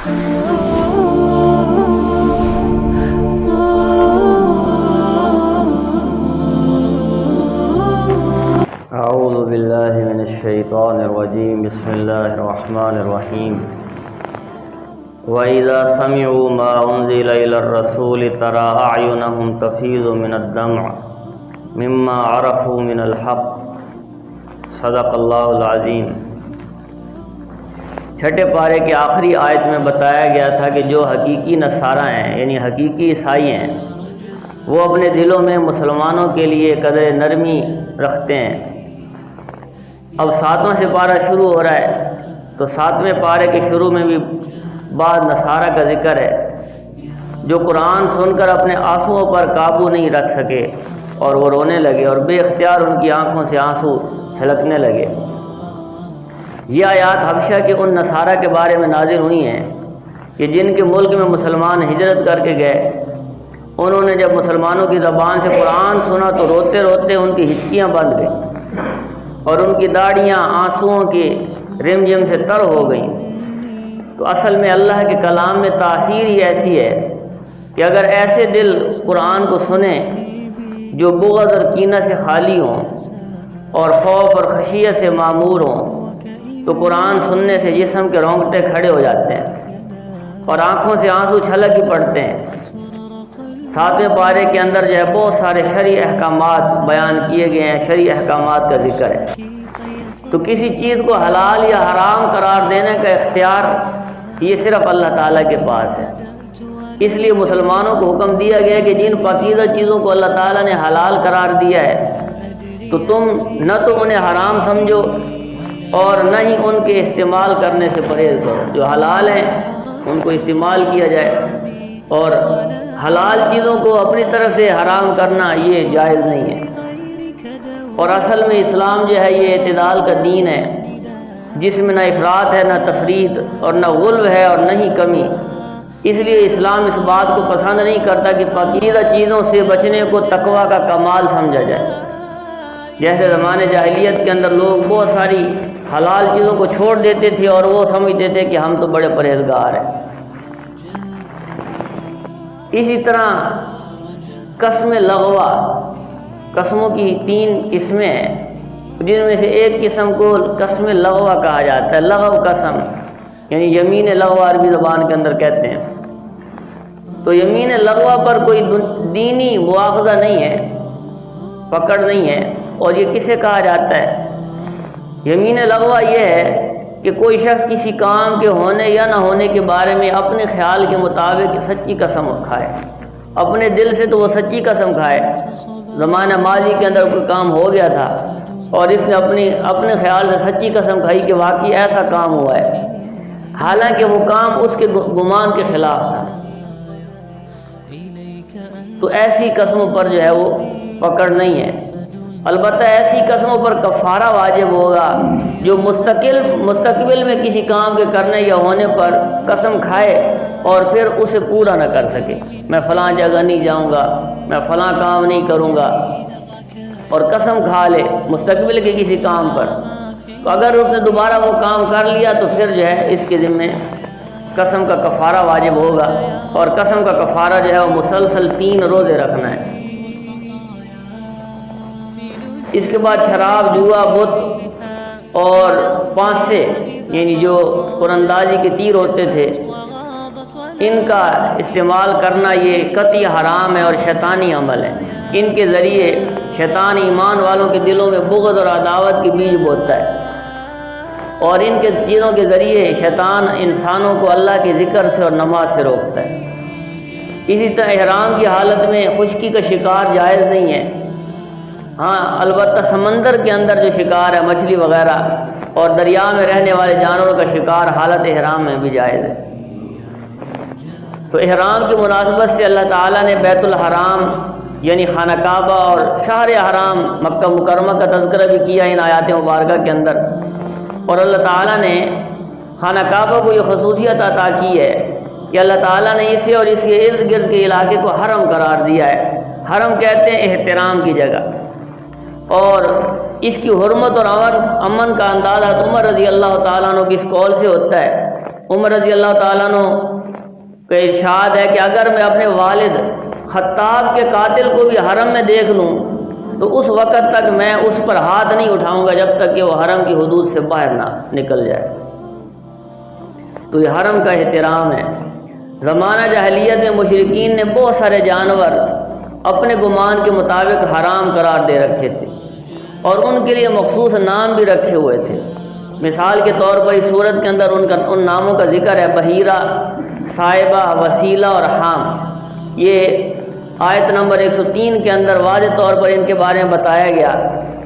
اعوذ باللہ من الشیطان الرجیم، بسم اللہ الرحمن الرحیم۔ وَإِذَا سَمِعُوا مَا أُنزِلَ إِلَى الرَّسُولِ تَرَىٰ أَعْيُنَهُمْ تَفِيضُ مِنَ الدَّمْعِ مِمَّا عَرَفُوا مِنَ الْحَقِّ صدق اللہ العظیم۔ چھٹے پارے کی آخری آیت میں بتایا گیا تھا کہ جو حقیقی نصارہ ہیں، یعنی حقیقی عیسائی ہیں، وہ اپنے دلوں میں مسلمانوں کے لیے قدر نرمی رکھتے ہیں۔ اب 7واں سے پارہ شروع ہو رہا ہے، تو 7ویں پارے کے شروع میں بھی بعض نصارہ کا ذکر ہے جو قرآن سن کر اپنے آنسوؤں پر قابو نہیں رکھ سکے اور وہ رونے لگے اور بے اختیار ان کی آنکھوں سے آنسو چھلکنے لگے۔ یہ آیات حبشہ کے ان نصارہ کے بارے میں نازل ہوئی ہیں کہ جن کے ملک میں مسلمان ہجرت کر کے گئے۔ انہوں نے جب مسلمانوں کی زبان سے قرآن سنا تو روتے روتے ان کی ہچکیاں بند گئیں اور ان کی داڑیاں آنسوؤں کی رم جم سے تر ہو گئیں۔ تو اصل میں اللہ کے کلام میں تاثیر ہی ایسی ہے کہ اگر ایسے دل قرآن کو سنیں جو بغض اور کینہ سے خالی ہوں اور خوف اور خشیت سے معمور ہوں، تو قرآن سننے سے جسم کے رونگٹے کھڑے ہو جاتے ہیں اور آنکھوں سے آنسو چھلک ہی پڑتے ہیں۔ 7ویں پارے کے اندر جو ہے بہت سارے شرعی احکامات بیان کیے گئے ہیں، شرعی احکامات کا ذکر ہے۔ تو کسی چیز کو حلال یا حرام قرار دینے کا اختیار یہ صرف اللہ تعالیٰ کے پاس ہے۔ اس لیے مسلمانوں کو حکم دیا گیا کہ جن پاکیزہ چیزوں کو اللہ تعالیٰ نے حلال قرار دیا ہے تو تم نہ تو انہیں حرام سمجھو اور نہ ہی ان کے استعمال کرنے سے پرہیز کرو۔ جو حلال ہیں ان کو استعمال کیا جائے اور حلال چیزوں کو اپنی طرف سے حرام کرنا یہ جائز نہیں ہے۔ اور اصل میں اسلام جو ہے یہ اعتدال کا دین ہے، جس میں نہ افراط ہے، نہ تفریط اور نہ غلو ہے اور نہ ہی کمی۔ اس لیے اسلام اس بات کو پسند نہیں کرتا کہ پاکیزہ چیزوں سے بچنے کو تقویٰ کا کمال سمجھا جائے۔ جیسے زمانے جاہلیت کے اندر لوگ بہت ساری حلال چیزوں کو چھوڑ دیتے تھے اور وہ سمجھتے تھے کہ ہم تو بڑے پرہیزگار ہیں۔ اسی طرح قسم لغوہ، قسموں کی 3 قسمیں ہیں جن میں سے ایک قسم کو قسم لغوہ کہا جاتا ہے۔ لغو قسم یعنی یمین لغوہ عربی زبان کے اندر کہتے ہیں۔ تو یمین لغوہ پر کوئی دینی مواخذہ نہیں ہے، پکڑ نہیں ہے۔ اور یہ کسے کہا جاتا ہے؟ یمین لغوہ یہ ہے کہ کوئی شخص کسی کام کے ہونے یا نہ ہونے کے بارے میں اپنے خیال کے مطابق سچی قسم کھائے، اپنے دل سے تو وہ سچی قسم کھائے۔ زمانہ ماضی کے اندر کوئی کام ہو گیا تھا اور اس نے اپنے خیال سے سچی قسم کھائی کہ واقعی ایسا کام ہوا ہے، حالانکہ وہ کام اس کے گمان کے خلاف تھا۔ تو ایسی قسموں پر جو ہے وہ پکڑ نہیں ہے۔ البتہ ایسی قسموں پر کفارہ واجب ہوگا جو مستقبل میں کسی کام کے کرنے یا ہونے پر قسم کھائے اور پھر اسے پورا نہ کر سکے۔ میں فلاں جگہ نہیں جاؤں گا، میں فلاں کام نہیں کروں گا، اور قسم کھا لے مستقبل کے کسی کام پر، تو اگر اس نے دوبارہ وہ کام کر لیا تو پھر جو ہے اس کے ذمے قسم کا کفارہ واجب ہوگا۔ اور قسم کا کفارہ جو ہے وہ مسلسل 3 روزے رکھنا ہے۔ اس کے بعد شراب، جوا، بت اور پانسے یعنی جو قرندازی کے تیر ہوتے تھے، ان کا استعمال کرنا یہ قطعی حرام ہے اور شیطانی عمل ہے۔ ان کے ذریعے شیطان ایمان والوں کے دلوں میں بغض اور عداوت کے بیج بوتا ہے، اور ان کے چیزوں کے ذریعے شیطان انسانوں کو اللہ کے ذکر سے اور نماز سے روکتا ہے۔ اسی طرح احرام کی حالت میں خشکی کا شکار جائز نہیں ہے۔ ہاں البتہ سمندر کے اندر جو شکار ہے، مچھلی وغیرہ، اور دریا میں رہنے والے جانوروں کا شکار حالت احرام میں بھی جائز ہے۔ تو احرام کی مناسبت سے اللہ تعالیٰ نے بیت الحرام یعنی خانہ کعبہ اور شہر حرام مکہ مکرمہ کا تذکرہ بھی کیا ان آیات مبارکہ کے اندر۔ اور اللہ تعالیٰ نے خانہ کعبہ کو یہ خصوصیت عطا کی ہے کہ اللہ تعالیٰ نے اسے اور اس کے ارد گرد کے علاقے کو حرم قرار دیا ہے۔ حرم کہتے ہیں احترام کی جگہ، اور اس کی حرمت اور امن کا اندازہ عمر رضی اللہ تعالیٰ عنہ کی اس قول سے ہوتا ہے۔ عمر رضی اللہ تعالیٰ عنہ کا ارشاد ہے کہ اگر میں اپنے والد خطاب کے قاتل کو بھی حرم میں دیکھ لوں تو اس وقت تک میں اس پر ہاتھ نہیں اٹھاؤں گا جب تک کہ وہ حرم کی حدود سے باہر نہ نکل جائے۔ تو یہ حرم کا احترام ہے۔ زمانہ جاہلیت میں مشرکین نے بہت سارے جانور اپنے گمان کے مطابق حرام قرار دے رکھے تھے اور ان کے لیے مخصوص نام بھی رکھے ہوئے تھے۔ مثال کے طور پر اس صورت کے اندر ان ناموں کا ذکر ہے: بحیرہ، صائبہ، وسیلہ اور حام۔ یہ آیت نمبر 103 کے اندر واضح طور پر ان کے بارے میں بتایا گیا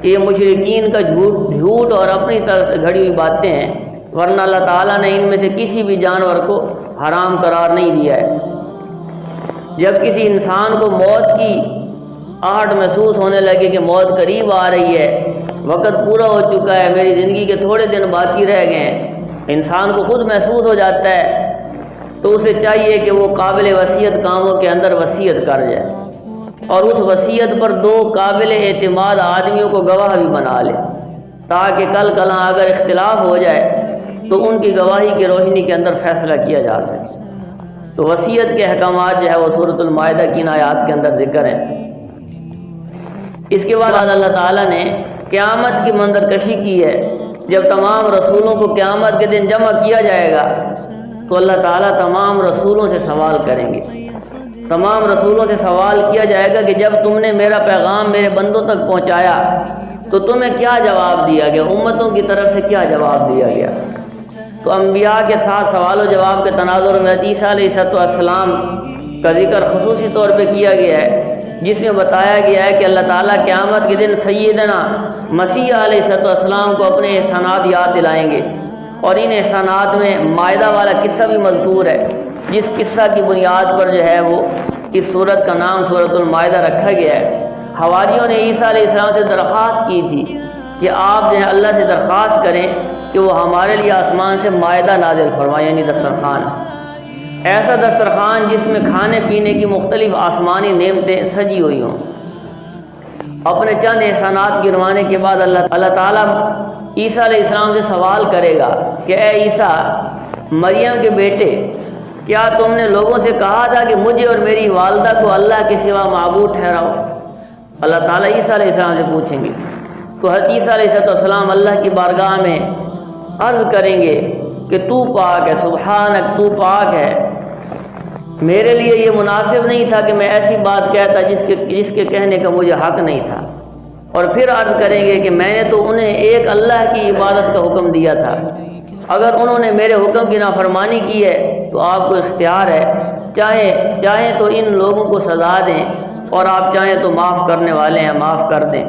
کہ یہ مشرکین کا جھوٹ اور اپنی طرف سے گھڑی ہوئی باتیں ہیں، ورنہ اللہ تعالیٰ نے ان میں سے کسی بھی جانور کو حرام قرار نہیں دیا ہے۔ جب کسی انسان کو موت کی آہٹ محسوس ہونے لگے کہ موت قریب آ رہی ہے، وقت پورا ہو چکا ہے، میری زندگی کے تھوڑے دن باقی رہ گئے ہیں، انسان کو خود محسوس ہو جاتا ہے، تو اسے چاہیے کہ وہ قابل وصیت کاموں کے اندر وصیت کر جائے اور اس وصیت پر 2 قابل اعتماد آدمیوں کو گواہ بھی بنا لے، تاکہ کل کلاں اگر اختلاف ہو جائے تو ان کی گواہی کی روشنی کے اندر فیصلہ کیا جا سکے۔ تو وصیت کے احکامات جو ہے وہ سورۃ المائدہ کی ان آیات کے اندر ذکر ہیں۔ اس کے بعد اللہ تعالیٰ نے قیامت کی منظر کشی کی ہے۔ جب تمام رسولوں کو قیامت کے دن جمع کیا جائے گا تو اللہ تعالیٰ تمام رسولوں سے سوال کریں گے۔ تمام رسولوں سے سوال کیا جائے گا کہ جب تم نے میرا پیغام میرے بندوں تک پہنچایا تو تمہیں کیا جواب دیا گیا، امتوں کی طرف سے کیا جواب دیا گیا؟ تو انبیاء کے ساتھ سوال و جواب کے تناظر میں عیسیٰ علیہ السلام کا ذکر خصوصی طور پہ کیا گیا ہے، جس میں بتایا گیا ہے کہ اللہ تعالیٰ قیامت کے دن سیدنا مسیح علیہ السلام کو اپنے احسانات یاد دلائیں گے، اور ان احسانات میں مائدہ والا قصہ بھی مذکور ہے، جس قصہ کی بنیاد پر جو ہے وہ اس سورت کا نام سورۃ المائدہ رکھا گیا ہے۔ حواریوں نے عیسیٰ علیہ السلام سے درخواست کی تھی کہ آپ جو ہے اللہ سے درخواست کریں کہ وہ ہمارے لیے آسمان سے مائدہ نازل فرمائے، یعنی دسترخوان، ایسا دسترخوان جس میں کھانے پینے کی مختلف آسمانی نعمتیں سجی ہوئی ہوں۔ اپنے چند احسانات گنوانے کے بعد اللہ تعالیٰ عیسیٰ علیہ السلام سے سوال کرے گا کہ اے عیسیٰ، مریم کے بیٹے، کیا تم نے لوگوں سے کہا تھا کہ مجھے اور میری والدہ کو اللہ کے سوا معبود ٹھہراؤ؟ اللہ تعالیٰ عیسیٰ علیہ السلام سے پوچھیں گے۔ تو حضرت عیسیٰ علیہ السلام اللہ کی بارگاہ میں عرض کریں گے کہ تو پاک ہے، سبحانک، تو پاک ہے، میرے لیے یہ مناسب نہیں تھا کہ میں ایسی بات کہتا جس کے کہنے کا مجھے حق نہیں تھا۔ اور پھر عرض کریں گے کہ میں نے تو انہیں ایک اللہ کی عبادت کا حکم دیا تھا، اگر انہوں نے میرے حکم کی نافرمانی کی ہے تو آپ کو اختیار ہے، چاہیں تو ان لوگوں کو سزا دیں اور آپ چاہیں تو معاف کرنے والے ہیں، معاف کر دیں۔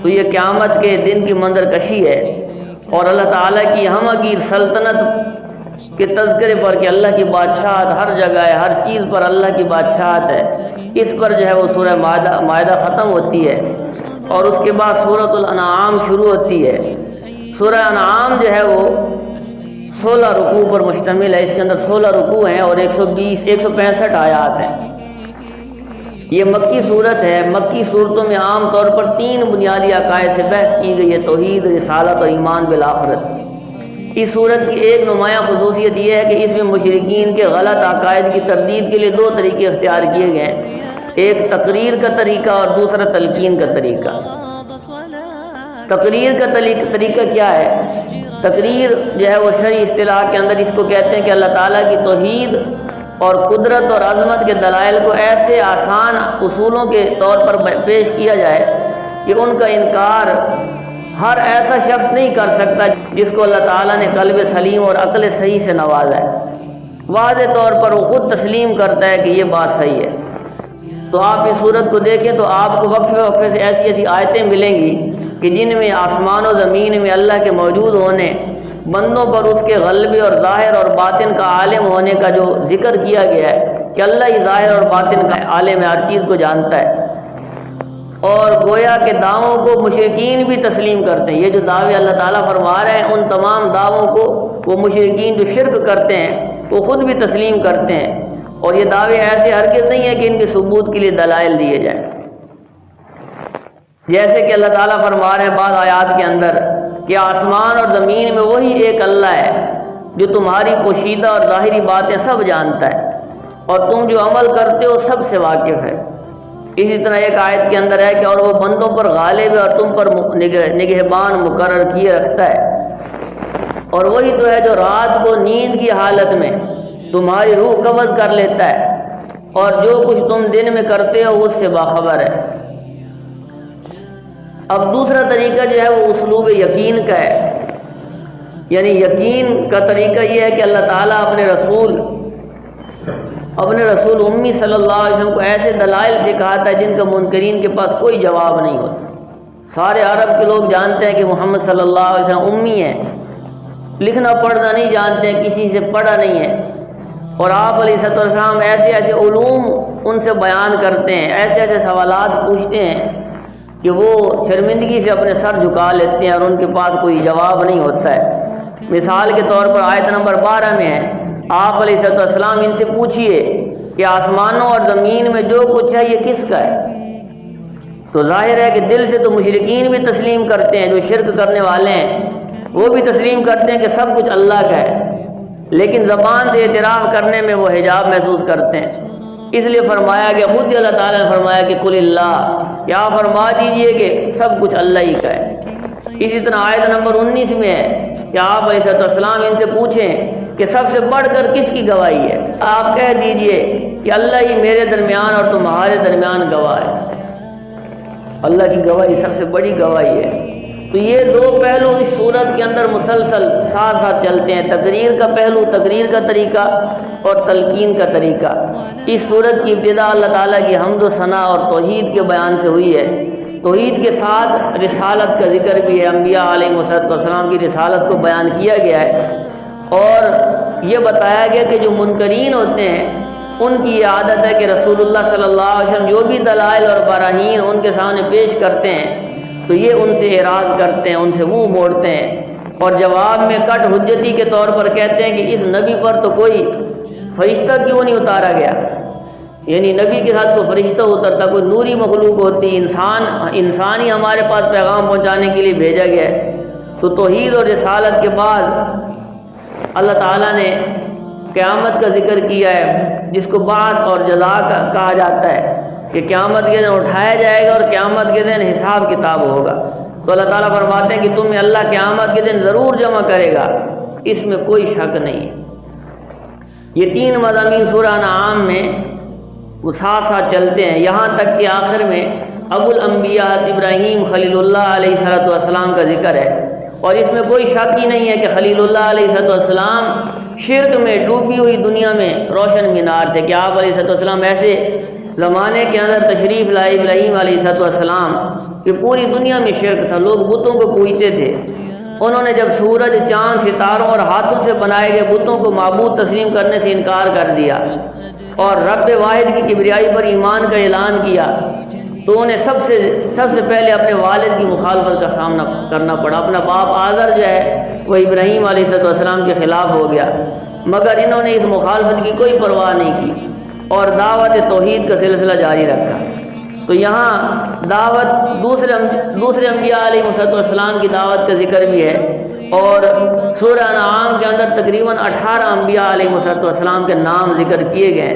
تو یہ قیامت کے دن کی منظر کشی ہے، اور اللہ تعالیٰ کی ہمگیر سلطنت کے تذکرے پر کہ اللہ کی بادشاہت ہر جگہ ہے، ہر چیز پر اللہ کی بادشاہت ہے، اس پر جو ہے وہ سورہ مائدہ ختم ہوتی ہے، اور اس کے بعد سورۃ الانعام شروع ہوتی ہے۔ سورہ انعام جو ہے وہ 16 رکوع پر مشتمل ہے، اس کے اندر 16 رکوع ہیں اور 165 آیات ہیں۔ یہ مکی صورت ہے۔ مکی صورتوں میں عام طور پر 3 بنیادی عقائد سے بحث کی گئی ہے: توحید، رسالت اور ایمان بالآخرت۔ اس صورت کی ایک نمایاں خصوصیت یہ ہے کہ اس میں مشرکین کے غلط عقائد کی تردید کے لیے 2 طریقے اختیار کیے گئے ہیں، ایک تقریر کا طریقہ اور دوسرا تلقین کا طریقہ۔ تقریر کا طریقہ کیا ہے؟ تقریر جو ہے وہ شرعی اصطلاح کے اندر اس کو کہتے ہیں کہ اللہ تعالیٰ کی توحید اور قدرت اور عظمت کے دلائل کو ایسے آسان اصولوں کے طور پر پیش کیا جائے کہ ان کا انکار ہر ایسا شخص نہیں کر سکتا جس کو اللہ تعالیٰ نے قلب سلیم اور عقل صحیح سے نوازا ہے۔ واضح طور پر وہ خود تسلیم کرتا ہے کہ یہ بات صحیح ہے۔ تو آپ اس صورت کو دیکھیں تو آپ کو وقفے وقفے سے ایسی آیتیں ملیں گی کہ جن میں آسمان و زمین میں اللہ کے موجود ہونے، بندوں پر اس کے غلبے اور ظاہر اور باطن کا عالم ہونے کا جو ذکر کیا گیا ہے کہ اللہ ہی ظاہر اور باطن کا عالم ہر چیز کو جانتا ہے، اور گویا کے دعووں کو مشرکین بھی تسلیم کرتے ہیں۔ یہ جو دعوے اللہ تعالیٰ فرما رہے ہیں، ان تمام دعووں کو وہ مشرکین جو شرک کرتے ہیں وہ خود بھی تسلیم کرتے ہیں، اور یہ دعوے ایسے ہرگز نہیں ہیں کہ ان کے ثبوت کے لیے دلائل دیے جائیں۔ جیسے کہ اللہ تعالیٰ فرما رہے ہیں بعض آیات کے اندر کہ آسمان اور زمین میں وہی ایک اللہ ہے جو تمہاری پوشیدہ اور ظاہری باتیں سب جانتا ہے، اور تم جو عمل کرتے ہو سب سے واقف ہے۔ اسی طرح ایک آیت کے اندر ہے کہ اور وہ بندوں پر غالب ہے اور تم پر نگہبان مقرر کیے رکھتا ہے، اور وہی تو ہے جو رات کو نیند کی حالت میں تمہاری روح قبض کر لیتا ہے، اور جو کچھ تم دن میں کرتے ہو اس سے باخبر ہے۔ اب دوسرا طریقہ جو ہے وہ اسلوب یقین کا ہے، یعنی یقین کا طریقہ یہ ہے کہ اللہ تعالیٰ اپنے رسول امی صلی اللہ علیہ وسلم کو ایسے دلائل سے کہاتا ہے جن کا منکرین کے پاس کوئی جواب نہیں ہوتا۔ سارے عرب کے لوگ جانتے ہیں کہ محمد صلی اللہ علیہ وسلم امی ہیں، لکھنا پڑھنا نہیں جانتے ہیں، کسی سے پڑھا نہیں ہے، اور آپ علیہ السلام ایسے ایسے علوم ان سے بیان کرتے ہیں، ایسے ایسے سوالات پوچھتے ہیں کہ وہ شرمندگی سے اپنے سر جھکا لیتے ہیں اور ان کے پاس کوئی جواب نہیں ہوتا ہے۔ مثال کے طور پر آیت نمبر 12 میں ہے، آپ علیہ السلام ان سے پوچھئے کہ آسمانوں اور زمین میں جو کچھ ہے یہ کس کا ہے؟ تو ظاہر ہے کہ دل سے تو مشرکین بھی تسلیم کرتے ہیں، جو شرک کرنے والے ہیں وہ بھی تسلیم کرتے ہیں کہ سب کچھ اللہ کا ہے، لیکن زبان سے اعتراف کرنے میں وہ حجاب محسوس کرتے ہیں۔ اس لیے فرمایا کہ خود اللہ تعالیٰ نے فرمایا کہ قل اللہ، کیا فرما دیجئے کہ سب کچھ اللہ ہی کا ہے۔ اسی طرح آیت نمبر 19 میں ہے کہ آپ علیہ السلام ان سے پوچھیں کہ سب سے بڑھ کر کس کی گواہی ہے؟ آپ کہہ دیجئے کہ اللہ ہی میرے درمیان اور تمہارے درمیان گواہ ہے۔ اللہ کی گواہی سب سے بڑی گواہی ہے۔ تو یہ دو پہلو اس صورت کے اندر مسلسل ساتھ ساتھ چلتے ہیں، تقریر کا پہلو، تقریر کا طریقہ، اور تلقین کا طریقہ۔ اس صورت کی ابتدا اللہ تعالیٰ کی حمد و ثنا اور توحید کے بیان سے ہوئی ہے۔ توحید کے ساتھ رسالت کا ذکر بھی ہے، انبیاء علیہ السلام کی رسالت کو بیان کیا گیا ہے، اور یہ بتایا گیا کہ جو منکرین ہوتے ہیں ان کی یہ عادت ہے کہ رسول اللہ صلی اللہ علیہ وسلم جو بھی دلائل اور براہین ان کے سامنے پیش کرتے ہیں تو یہ ان سے اعراض کرتے ہیں، ان سے منہ موڑتے ہیں، اور جواب میں کٹ حجتی کے طور پر کہتے ہیں کہ اس نبی پر تو کوئی فرشتہ کیوں نہیں اتارا گیا؟ یعنی نبی کے ساتھ کوئی فرشتہ اترتا، کوئی نوری مخلوق ہوتی، انسان ہی ہمارے پاس پیغام پہنچانے کے لیے بھیجا گیا ہے۔ تو توحید اور رسالت کے بعد اللہ تعالیٰ نے قیامت کا ذکر کیا ہے، جس کو بعث اور جزا کہا جاتا ہے، کہ قیامت کے دن اٹھایا جائے گا اور قیامت کے دن حساب کتاب ہوگا۔ تو اللہ تعالیٰ فرماتے ہیں کہ تمہیں اللہ قیامت کے دن ضرور جمع کرے گا، اس میں کوئی شک نہیں ہے۔ یہ تین مضامین سورہ انعام میں وہ ساتھ ساتھ چلتے ہیں، یہاں تک کہ آخر میں ابو الانبیاء ابراہیم خلیل اللہ علیہ السلام کا ذکر ہے، اور اس میں کوئی شک ہی نہیں ہے کہ خلیل اللہ علیہ السلام شرک میں ڈوبی ہوئی دنیا میں روشن مینار تھے، کہ آپ علیہ السلام ایسے زمانے کے اندر تشریف لائے ابراہیم علیہ السلام کہ پوری دنیا میں شرک تھا، لوگ بتوں کو پوجتے تھے۔ انہوں نے جب سورج، چاند، ستاروں اور ہاتھوں سے بنائے گئے بتوں کو معبود تسلیم کرنے سے انکار کر دیا اور رب واحد کی کبریائی پر ایمان کا اعلان کیا، تو انہیں سب سے پہلے اپنے والد کی مخالفت کا سامنا کرنا پڑا۔ اپنا باپ آذر جو ہے وہ ابراہیم علیہ السلام کے خلاف ہو گیا، مگر انہوں نے اس مخالفت کی کوئی پرواہ نہیں کی اور دعوت توحید کا سلسلہ جاری رکھا۔ تو یہاں دعوت دوسرے انبیاء علیہ السلام کی دعوت کا ذکر بھی ہے، اور سورہ انعام کے اندر تقریباً 18 انبیاء علیہ السلام کے نام ذکر کیے گئے،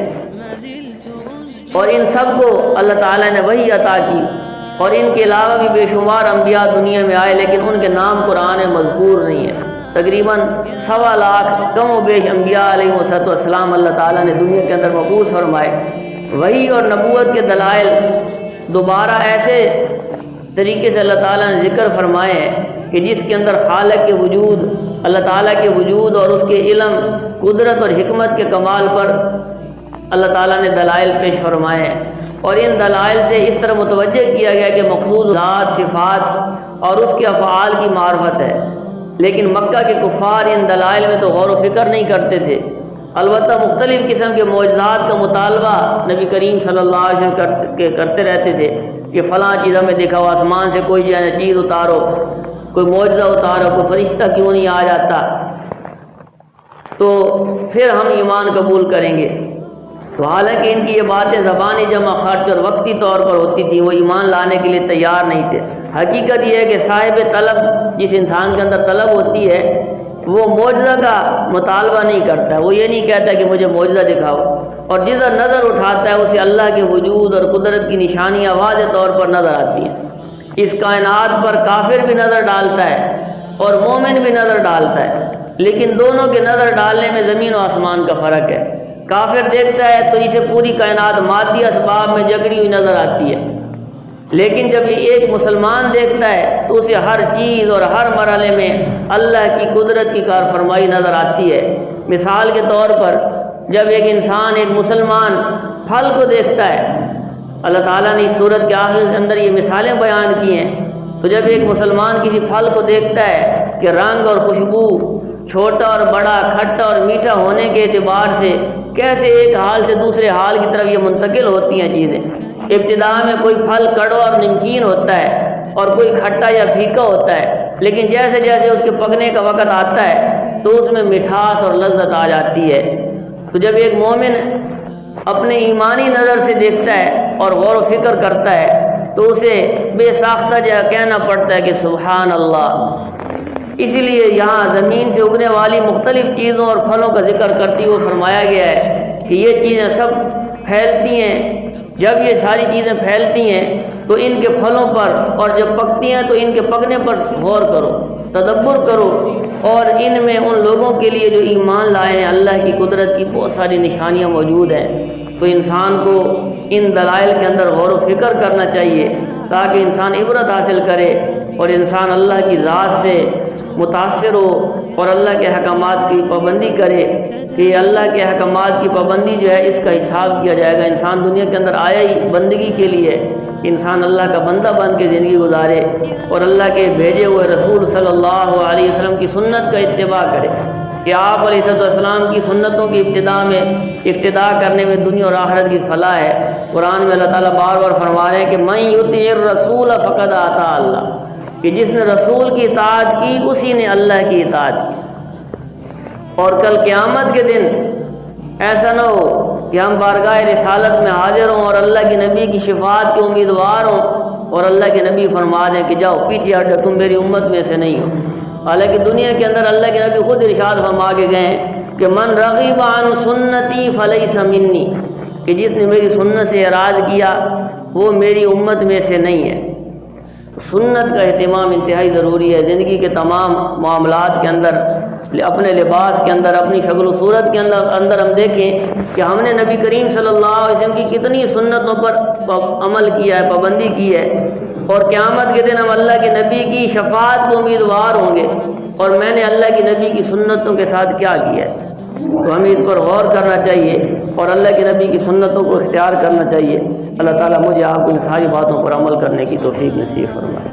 اور ان سب کو اللہ تعالیٰ نے وحی عطا کی، اور ان کے علاوہ بھی بے شمار انبیاء دنیا میں آئے، لیکن ان کے نام قرآن میں مذکور نہیں ہے۔ تقریباً 1.25 لاکھ کم و بیش انبیاء علیہ السلام اللہ تعالیٰ نے دنیا کے اندر مبعوث فرمائے۔ وحی اور نبوت کے دلائل دوبارہ ایسے طریقے سے اللہ تعالیٰ نے ذکر فرمائے ہیں کہ جس کے اندر خالق کے وجود، اللہ تعالیٰ کے وجود اور اس کے علم، قدرت اور حکمت کے کمال پر اللہ تعالیٰ نے دلائل پیش فرمائے ہیں، اور ان دلائل سے اس طرح متوجہ کیا گیا کہ مخصوص ذات، صفات اور اس کے افعال کی معرفت ہے، لیکن مکہ کے کفار ان دلائل میں تو غور و فکر نہیں کرتے تھے۔ البتہ مختلف قسم کے معجزات کا مطالبہ نبی کریم صلی اللہ علیہ وسلم کرتے رہتے تھے کہ فلاں چیز ہمیں دکھاؤ، آسمان سے کوئی چیز اتارو، کوئی معجزہ اتارو، کوئی فرشتہ کیوں نہیں آ جاتا، تو پھر ہم ایمان قبول کریں گے۔ تو حالانکہ ان کی یہ باتیں زبانی جمع خرچ اور وقتی طور پر ہوتی تھی، وہ ایمان لانے کے لیے تیار نہیں تھے۔ حقیقت یہ ہے کہ صاحب طلب، جس انسان کے اندر طلب ہوتی ہے، وہ معجزہ کا مطالبہ نہیں کرتا، وہ یہ نہیں کہتا کہ مجھے معجزہ دکھاؤ، اور جدھر نظر اٹھاتا ہے اسے اللہ کے وجود اور قدرت کی نشانیاں واضح طور پر نظر آتی ہیں۔ اس کائنات پر کافر بھی نظر ڈالتا ہے اور مومن بھی نظر ڈالتا ہے، لیکن دونوں کے نظر ڈالنے میں زمین و آسمان کا فرق ہے۔ کافر دیکھتا ہے تو اسے پوری کائنات مادی اسباب میں جکڑی ہوئی نظر آتی ہے، لیکن جب یہ ایک مسلمان دیکھتا ہے تو اسے ہر چیز اور ہر مرحلے میں اللہ کی قدرت کی کار فرمائی نظر آتی ہے۔ مثال کے طور پر جب ایک انسان، ایک مسلمان پھل کو دیکھتا ہے، اللہ تعالیٰ نے اس سورت کے آخر کے اندر یہ مثالیں بیان کی ہیں، تو جب ایک مسلمان کسی پھل کو دیکھتا ہے کہ رنگ اور خوشبو، چھوٹا اور بڑا، کھٹا اور میٹھا ہونے کے اعتبار سے کیسے ایک حال سے دوسرے حال کی طرف یہ منتقل ہوتی ہیں چیزیں۔ ابتدا میں کوئی پھل کڑوا اور نمکین ہوتا ہے اور کوئی کھٹا یا پھیکا ہوتا ہے، لیکن جیسے جیسے اس کے پکنے کا وقت آتا ہے تو اس میں مٹھاس اور لذت آ جاتی ہے۔ تو جب ایک مومن اپنے ایمانی نظر سے دیکھتا ہے اور غور و فکر کرتا ہے تو اسے بے ساختہ کہنا پڑتا ہے کہ سبحان اللہ۔ اسی لیے یہاں زمین سے اگنے والی مختلف چیزوں اور پھلوں کا ذکر کرتے ہوئے فرمایا گیا ہے کہ یہ چیزیں سب پھیلتی ہیں۔ جب یہ ساری چیزیں پھیلتی ہیں تو ان کے پھلوں پر، اور جب پکتی ہیں تو ان کے پکنے پر غور کرو، تدبر کرو، اور ان میں ان لوگوں کے لیے جو ایمان لائے ہیں اللہ کی قدرت کی بہت ساری نشانیاں موجود ہیں۔ تو انسان کو ان دلائل کے اندر غور و فکر کرنا چاہیے تاکہ انسان عبرت حاصل کرے اور انسان اللہ کی ذات سے متاثر ہو اور اللہ کے احکامات کی پابندی کرے کہ اللہ کے احکامات کی پابندی جو ہے اس کا حساب کیا جائے گا۔ انسان دنیا کے اندر آیا ہی بندگی کے لیے، انسان اللہ کا بندہ بن کے زندگی گزارے اور اللہ کے بھیجے ہوئے رسول صلی اللہ علیہ وسلم کی سنت کا اتباع کرے کہ آپ علیہ السلام کی سنتوں کی اقتداء کرنے میں دنیا اور آخرت کی فلاح ہے۔ قرآن میں اللہ تعالیٰ بار بار فرما رہے ہیں کہ من یطیع الرسول فقد اطاع اللہ، کہ جس نے رسول کی اطاعت کی اسی نے اللہ کی اطاعت کی۔ اور کل قیامت کے دن ایسا نہ ہو کہ ہم بارگاہ رسالت میں حاضر ہوں اور اللہ کے نبی کی شفاعت کے امیدوار ہوں اور اللہ کے نبی فرما دیں کہ جاؤ پیچھے ہٹو، تم میری امت میں سے نہیں ہو۔ حالانکہ دنیا کے اندر اللہ کے نبی خود ارشاد فرما کے گئے ہیں کہ من رغب عن سنتی فلیس منی، کہ جس نے میری سنت سے اعراض کیا وہ میری امت میں سے نہیں ہے۔ سنت کا اہتمام انتہائی ضروری ہے۔ زندگی کے تمام معاملات کے اندر، اپنے لباس کے اندر، اپنی شکل و صورت کے اندر ہم دیکھیں کہ ہم نے نبی کریم صلی اللہ علیہ وسلم کی کتنی سنتوں پر عمل کیا ہے، پابندی کی ہے، اور قیامت کے دن ہم اللہ کے نبی کی شفاعت کے امیدوار ہوں گے اور میں نے اللہ کے نبی کی سنتوں کے ساتھ کیا کیا ہے۔ تو ہمیں اس پر غور کرنا چاہیے اور اللہ کے نبی کی سنتوں کو اختیار کرنا چاہیے۔ اللہ تعالیٰ مجھے آپ کو ان ساری باتوں پر عمل کرنے کی توفیق نصیب فرمائے۔